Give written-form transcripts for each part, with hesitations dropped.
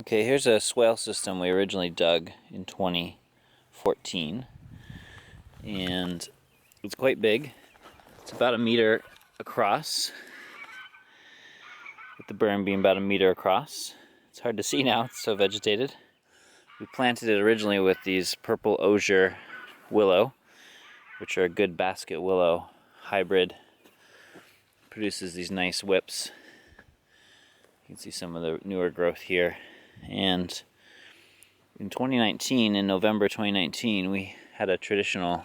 Okay, here's a swale system we originally dug in 2014, and it's quite big. It's about 1 meter across, with the berm being about 1 meter across. It's hard to see now, it's so vegetated. We planted it originally with these purple osier willow, which are a good basket willow hybrid. Produces these nice whips. You can see some of the newer growth here. And in 2019, in November 2019, we had a traditional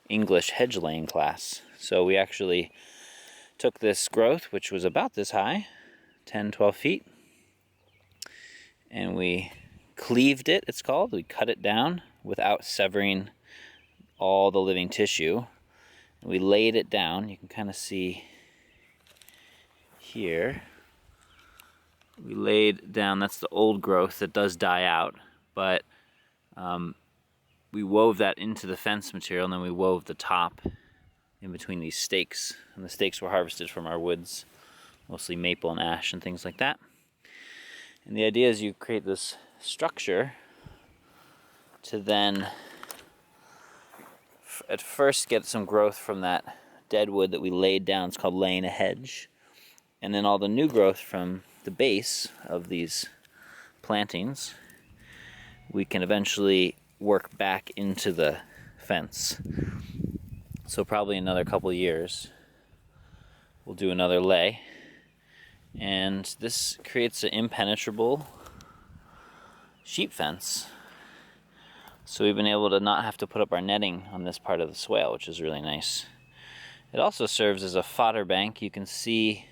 English hedge laying class. So we actually took this growth, which was about this high, 10, 12 feet, and we cleaved it, it's called. We cut it down without severing all the living tissue. And we laid it down. You can kind of see here. We laid down, that's the old growth that does die out, but we wove that into the fence material, and then we wove the top in between these stakes. And the stakes were harvested from our woods, mostly maple and ash and things like that. And the idea is you create this structure to then at first get some growth from that dead wood that we laid down. It's called laying a hedge. And then all the new growth from the base of these plantings, we can eventually work back into the fence. So probably another couple years, we'll do another lay. And this creates an impenetrable sheep fence. So we've been able to not have to put up our netting on this part of the swale, which is really nice. It also serves as a fodder bank. You can see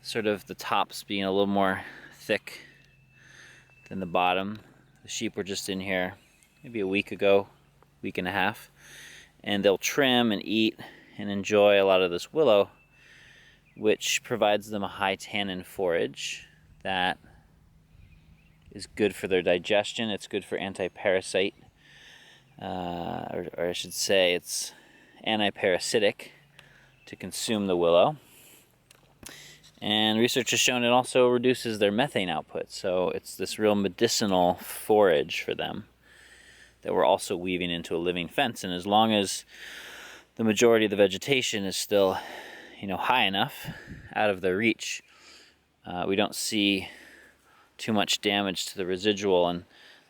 sort of the tops being a little more thick than the bottom. The sheep were just in here maybe a week ago, week and a half, and they'll trim and eat and enjoy a lot of this willow, which provides them a high tannin forage that is good for their digestion. It's good for anti-parasite, or I should say it's anti-parasitic to consume the willow. And research has shown it also reduces their methane output. So it's this real medicinal forage for them that we're also weaving into a living fence. And as long as the majority of the vegetation is still, high enough out of their reach, we don't see too much damage to the residual. And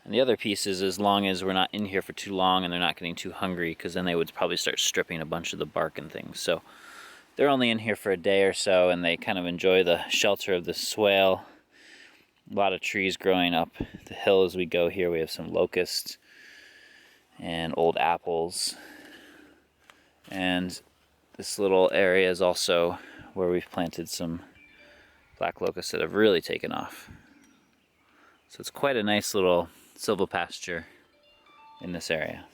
the other piece is, as long as we're not in here for too long and they're not getting too hungry, because then they would probably start stripping a bunch of the bark and things. So they're only in here for a day or so, and they kind of enjoy the shelter of the swale. A lot of trees growing up the hill as we go here. We have some locusts and old apples. And this little area is also where we've planted some black locusts that have really taken off. So it's quite a nice little silvopasture in this area.